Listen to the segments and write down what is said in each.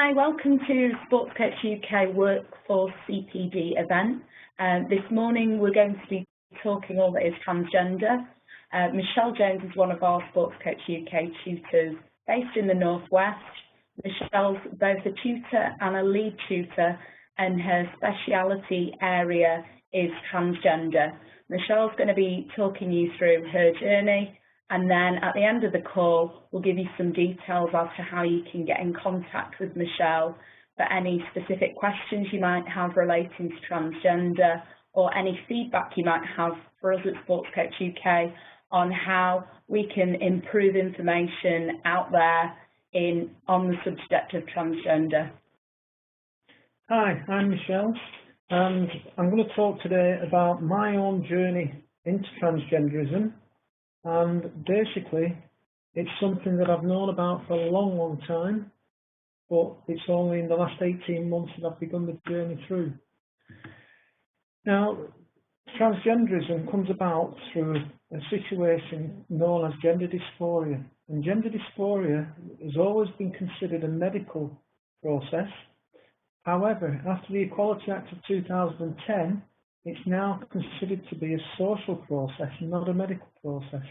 Hi, welcome to Sports Coach UK Workforce CPD event. This morning we're going to be talking all that is transgender. Michelle Jones is one of our Sports Coach UK tutors based in the Northwest. Michelle's both a tutor and a lead tutor, and her speciality area is transgender. Michelle's going to be talking you through her journey, and then at the end of the call, we'll give you some details as to how you can get in contact with Michelle for any specific questions you might have relating to transgender, or any feedback you might have for us at Sports Coach UK on how we can improve information out there on the subject of transgender. Hi, I'm Michelle, and I'm going to talk today about my own journey into transgenderism. And basically, it's something that I've known about for a long, long time, but it's only in the last 18 months that I've begun the journey through. Now, transgenderism comes about through a situation known as gender dysphoria. And gender dysphoria has always been considered a medical process. However, after the Equality Act of 2010, it's now considered to be a social process, not a medical process.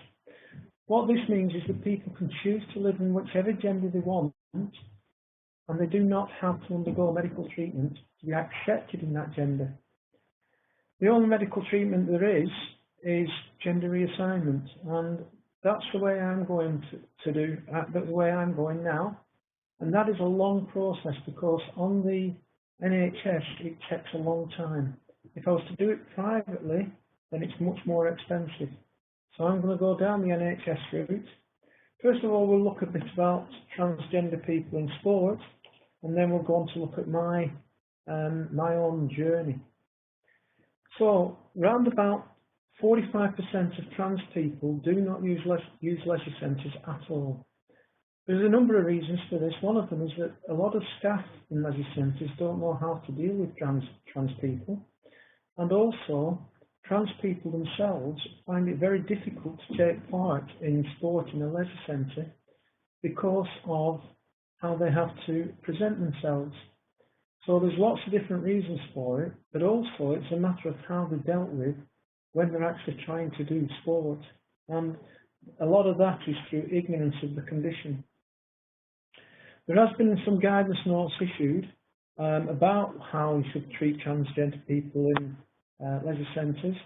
What this means is that people can choose to live in whichever gender they want, and they do not have to undergo medical treatment to be accepted in that gender. The only medical treatment there is gender reassignment, and that's the way I'm going to do, the way I'm going now. And that is a long process, because on the NHS it takes a long time. If I was to do it privately, then it's much more expensive. So I'm going to go down the NHS route. First of all, we'll look a bit about transgender people in sport, and then we'll go on to look at my own journey. So, round about 45% of trans people do not use leisure centres at all. There's a number of reasons for this. One of them is that a lot of staff in leisure centres don't know how to deal with trans people. And also, trans people themselves find it very difficult to take part in sport in a leisure centre because of how they have to present themselves. So there's lots of different reasons for it, but also it's a matter of how they're dealt with when they're actually trying to do sport. And a lot of that is through ignorance of the condition. There has been some guidance notes issued about how you should treat transgender people in leisure centres,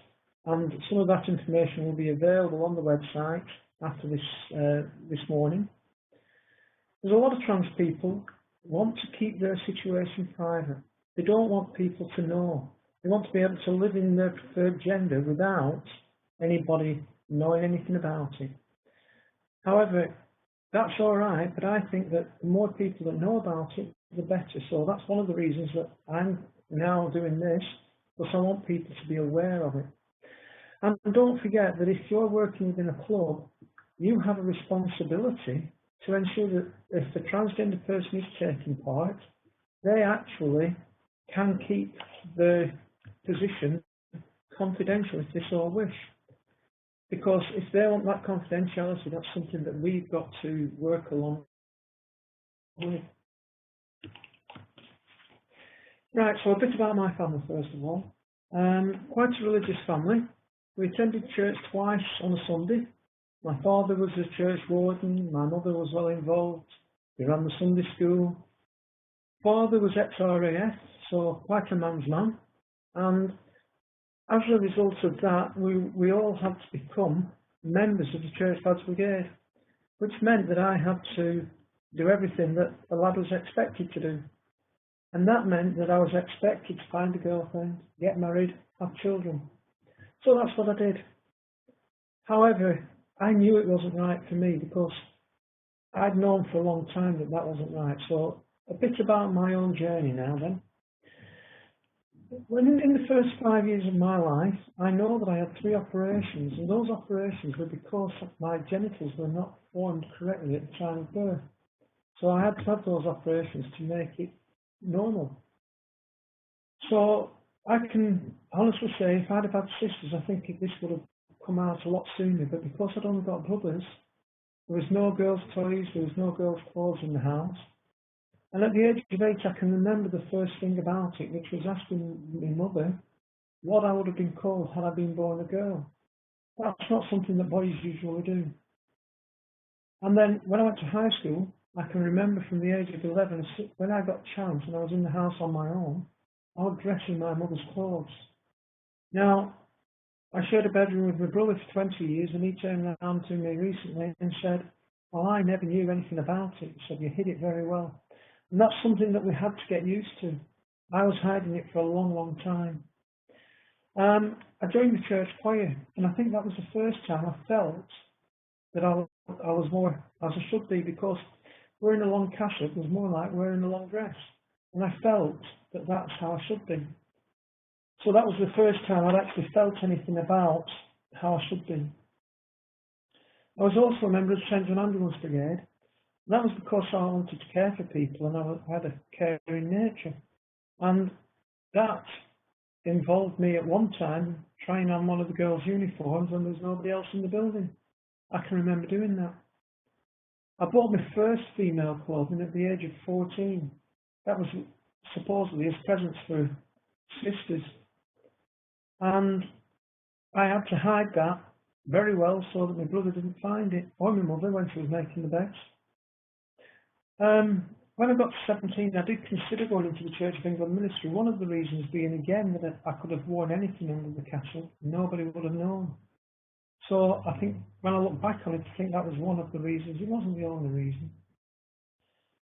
and some of that information will be available on the website after this morning. There's a lot of trans people want to keep their situation private. They don't want people to know. They want to be able to live in their preferred gender without anybody knowing anything about it. However, that's all right, but I think that the more people that know about it, the better. So that's one of the reasons that I'm now doing this, because I want people to be aware of it. And don't forget that if you're working within a club, you have a responsibility to ensure that if the transgender person is taking part, they actually can keep the position confidential if they so wish. Because if they want that confidentiality, that's something that we've got to work along with. Right, so a bit about my family first of all. Quite a religious family. We attended church twice on a Sunday. My father was a church warden, my mother was well involved. We ran the Sunday school. Father was ex-RAF, so quite a man's man. And as a result of that, we all had to become members of the Church Lads Brigade, which meant that I had to do everything that a lad was expected to do. And that meant that I was expected to find a girlfriend, get married, have children. So that's what I did. However, I knew it wasn't right for me, because I'd known for a long time that that wasn't right. So a bit about my own journey now then. When in the first 5 years of my life, I know that I had 3 operations, and those operations were because my genitals were not formed correctly at the time of birth. So I had to have those operations to make it normal. So I can honestly say, if I'd have had sisters, I think this would have come out a lot sooner, but because I'd only got brothers, there was no girls' toys, there was no girls' clothes in the house, And at the age of 8, I can remember the first thing about it, which was asking my mother what I would have been called had I been born a girl. That's not something that boys usually do. And then when I went to high school, I can remember from the age of 11, when I got a chance and I was in the house on my own, I would dress in my mother's clothes. Now, I shared a bedroom with my brother for 20 years, and he turned around to me recently and said, well, I never knew anything about it. He said, you hid it very well. And that's something that we had to get used to. I was hiding it for a long, long time. I joined the church choir, and I think that was the first time I felt that I was more as I should be, because wearing a long cassock was more like wearing a long dress. And I felt that that's how I should be. So that was the first time I'd actually felt anything about how I should be. I was also a member of the Transgender Ambulance Brigade. And that was because I wanted to care for people, and I had a caring nature. And that involved me at one time trying on one of the girls' uniforms when there was nobody else in the building. I can remember doing that. I bought my first female clothing at the age of 14. That was supposedly as presents for sisters. And I had to hide that very well so that my brother didn't find it, or my mother when she was making the beds. When I got to 17, I did consider going into the Church of England ministry, one of the reasons being, again, that I could have worn anything under the castle, nobody would have known. So I think, when I look back on it, I think that was one of the reasons. It wasn't the only reason.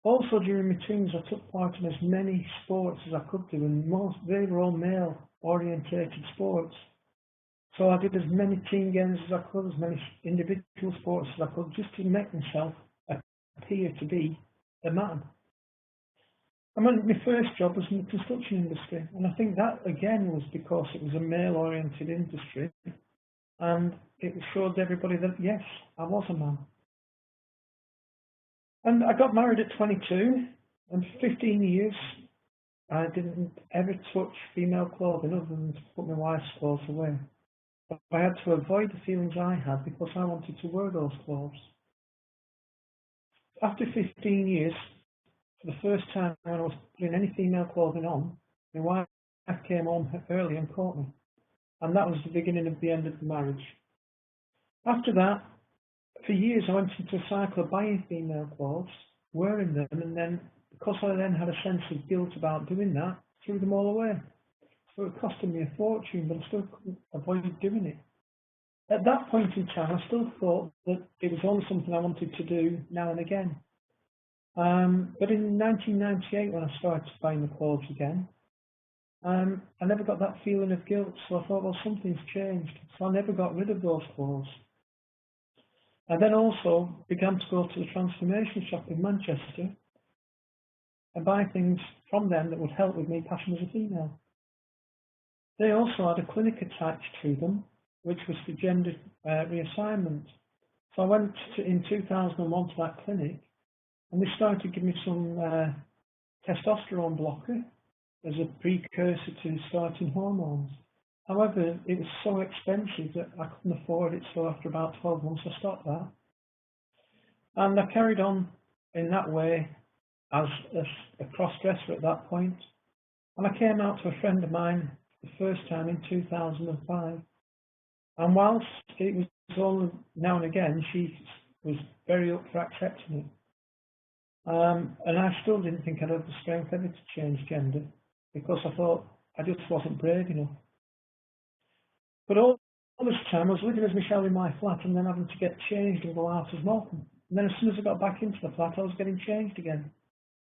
Also, during my teens, I took part in as many sports as I could do, and they were all male-orientated sports. So I did as many team games as I could, as many individual sports as I could, just to make myself appear to be a man. I mean, my first job was in the construction industry, and I think that, again, was because it was a male-oriented industry, and it showed everybody that, yes, I was a man. And I got married at 22, and for 15 years, I didn't ever touch female clothing other than to put my wife's clothes away. But I had to avoid the feelings I had because I wanted to wear those clothes. After 15 years, for the first time when I was putting any female clothing on, my wife came home early and caught me. And that was the beginning of the end of the marriage. After that, for years I went into a cycle of buying female clothes, wearing them, and then, because I then had a sense of guilt about doing that, threw them all away. So it cost me a fortune, but I still couldn't avoid doing it. At that point in time, I still thought that it was only something I wanted to do now and again. But in 1998, when I started buying the clothes again, I never got that feeling of guilt, so I thought, well, something's changed. So I never got rid of those clothes. I then also began to go to the transformation shop in Manchester and buy things from them that would help with me passing as a female. They also had a clinic attached to them, which was for gender reassignment. So I went in 2001 to that clinic, and they started giving me some testosterone blocker as a precursor to starting hormones. However, it was so expensive that I couldn't afford it, so after about 12 months I stopped that. And I carried on in that way as a cross-dresser at that point. And I came out to a friend of mine the first time in 2005. And whilst it was only now and again, she was very up for accepting it. And I still didn't think I'd have the strength ever to change gender, because I thought I just wasn't brave enough. But all this time I was living as Michelle in my flat and then having to get changed and go out as Malcolm. And then as soon as I got back into the flat, I was getting changed again,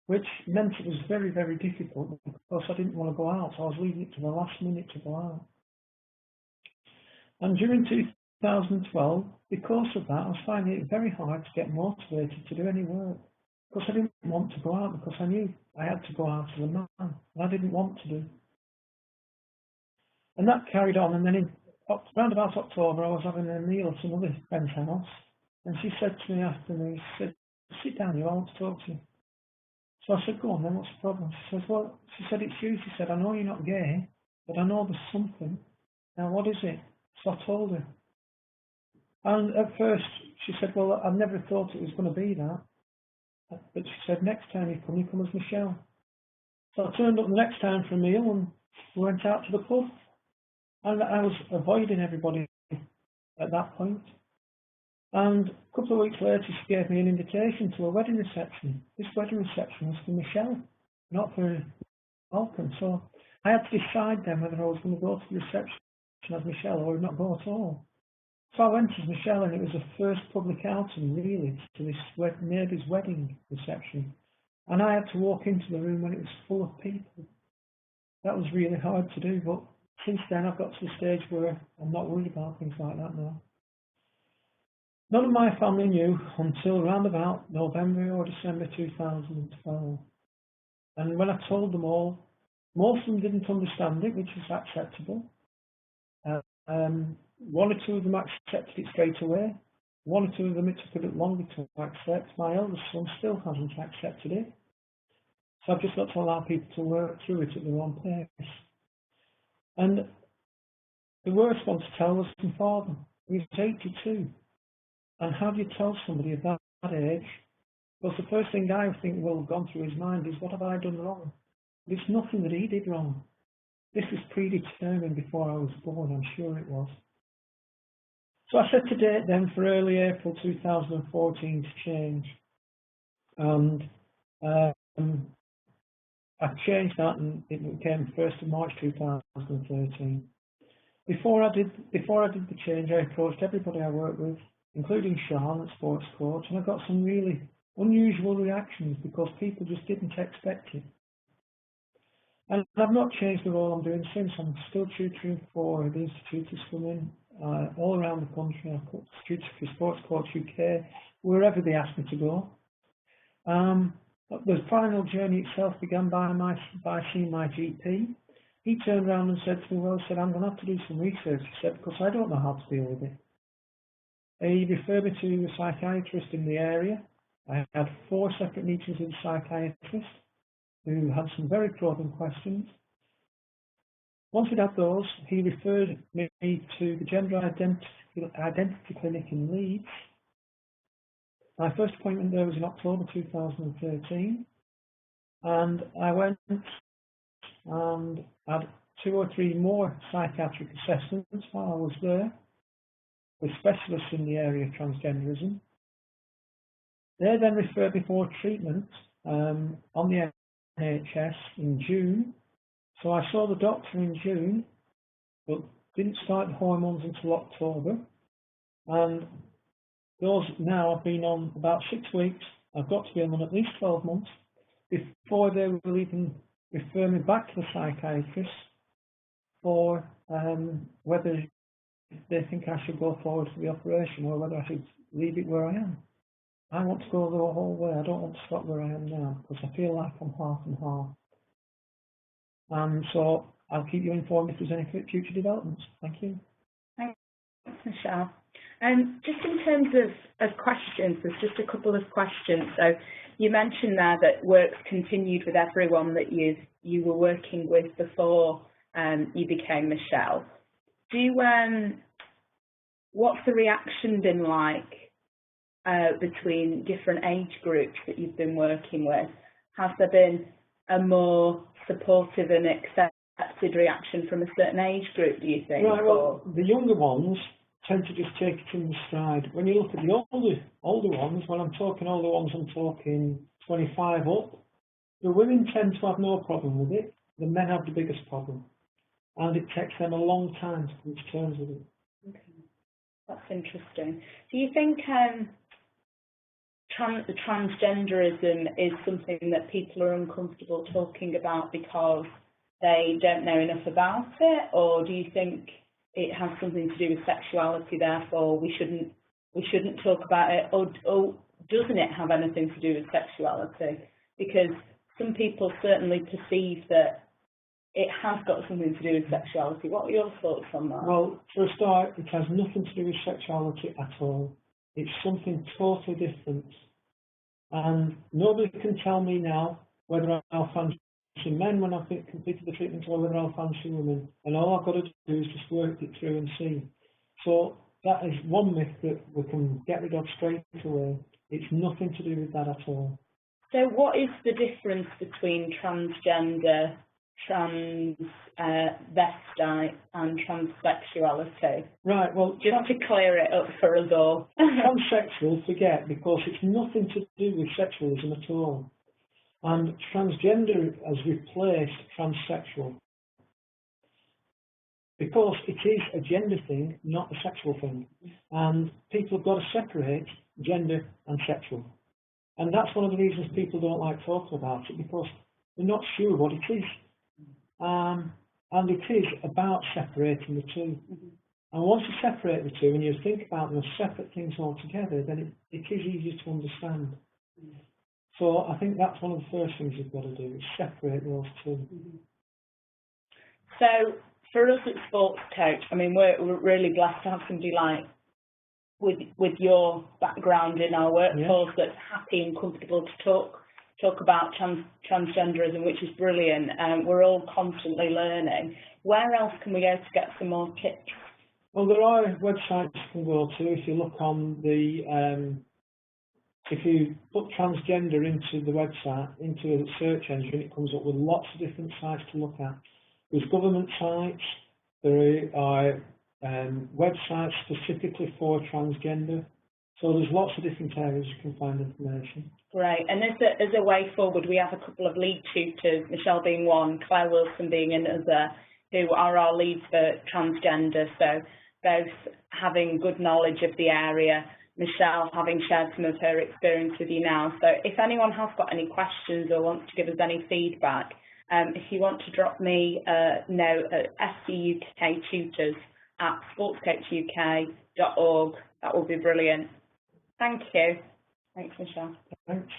which meant it was very, very difficult because I didn't want to go out. So I was leaving it to the last minute to go out. And during 2012, because of that, I was finding it very hard to get motivated to do any work, because I didn't want to go out, because I knew I had to go out as a man, and I didn't want to do. And that carried on, and then around about October, I was having a meal at another friend's house, and she said to me after me, she said, sit down, I want to talk to you. So I said, go on then, what's the problem? She says, well, she said, it's you. She said, I know you're not gay, but I know there's something. Now, what is it? So I told her. And at first, she said, well, I never thought it was going to be that. But she said, next time you come as Michelle. So I turned up the next time for a meal and we went out to the pub. And I was avoiding everybody at that point. And a couple of weeks later, she gave me an invitation to a wedding reception. This wedding reception was for Michelle, not for Malcolm. So I had to decide then whether I was going to go to the reception as Michelle or not go at all. So I went as Michelle, and it was the first public outing, really, to this neighbour's wedding reception. And I had to walk into the room when it was full of people. That was really hard to do, but since then I've got to the stage where I'm not worried about things like that now. None of my family knew until around about November or December 2012. And when I told them all, most of them didn't understand it, which is acceptable. One or two of them accepted it straight away. One or two of them it took a bit longer to accept. My eldest son still hasn't accepted it. So I've just got to allow people to work through it at their own pace. And the worst one to tell was my father. He was 82. And how do you tell somebody of that age? Because the first thing I think will have gone through his mind is, what have I done wrong? But it's nothing that he did wrong. This was predetermined before I was born, I'm sure it was. So I set a date then for early April 2014 to change. And I changed that, and it became 1st of March 2013. Before I did the change, I approached everybody I worked with, including Sean at Sports Coach, and I got some really unusual reactions because people just didn't expect it. And I've not changed the role I'm doing since. I'm still tutoring for the Institute of Swimming all around the country. I've tutored for Sports Coach UK, wherever they ask me to go. The final journey itself began by seeing my GP. He turned around and said to me, well, I'm going to have to do some research, he said, because I don't know how to deal with it. He referred me to a psychiatrist in the area. I had 4 separate meetings with a psychiatrist who had some very probing questions. Once we'd had those, he referred me to the Gender Identity Clinic in Leeds. My first appointment there was in October 2013, and I went and had 2 or 3 more psychiatric assessments while I was there with specialists in the area of transgenderism. They then referred me for treatment on the NHS in June. So I saw the doctor in June, but didn't start the hormones until October. And those now I've been on about 6 weeks. I've got to be on them at least 12 months before they will even refer me back to the psychiatrist for whether they think I should go forward for the operation or whether I should leave it where I am. I want to go the whole way. I don't want to stop where I am now because I feel like I'm half and half. And so I'll keep you informed if there's any future developments. Thank you. Thanks, Michelle. Just in terms of questions, there's just a couple of questions. So you mentioned there that work's continued with everyone that you were working with before you became Michelle. What's the reaction been like between different age groups that you've been working with? Has there been a more supportive and accepted reaction from a certain age group, do you think? Right, well, the younger ones tend to just take it in stride. When you look at the older ones, when I'm talking older ones, I'm talking 25 up, the women tend to have no problem with it. The men have the biggest problem. And it takes them a long time to come to terms with it. Okay. That's interesting. Do you think transgenderism is something that people are uncomfortable talking about because they don't know enough about it, or do you think it has something to do with sexuality, therefore we shouldn't talk about it, or doesn't it have anything to do with sexuality? Because some people certainly perceive that it has got something to do with sexuality. What are your thoughts on that? Well, for a start, it has nothing to do with sexuality at all. It's something totally different. And nobody can tell me now whether I'll fancy men when I've completed the treatment or whether I'll fancy women. And all I've got to do is just work it through and see. So that is one myth that we can get rid of straight away. It's nothing to do with that at all. So what is the difference between transgender, transvestite and transsexuality? Right, well, just to clear it up for us all. Transsexual, forget, because it's nothing to do with sexualism at all. And transgender has replaced transsexual, because it is a gender thing, not a sexual thing. And people have got to separate gender and sexual. And that's one of the reasons people don't like talking about it, because they're not sure what it is. And it is about separating the two. And once you separate the two and you think about them as separate things altogether, then it is easier to understand. So I think that's one of the first things you've got to do, is separate those two. So for us at Sports Coach, I mean, we're really blessed to have somebody like with your background in our workforce that's happy and comfortable to talk about transgenderism, which is brilliant. We're all constantly learning. Where else can we go to get some more tips? Well, there are websites you can go to. If you look on the, if you put transgender into the website, into a search engine, it comes up with lots of different sites to look at. There's government sites, there are websites specifically for transgender. So there's lots of different areas you can find information. Great. And as a way forward, we have a couple of lead tutors, Michelle being one, Claire Wilson being another, who are our leads for transgender. So both having good knowledge of the area, Michelle having shared some of her experience with you now. So if anyone has got any questions or wants to give us any feedback, if you want to drop me a note at scukTutors@sportscoachuk.org, that will be brilliant. Thank you. Thanks, Michelle. Thanks.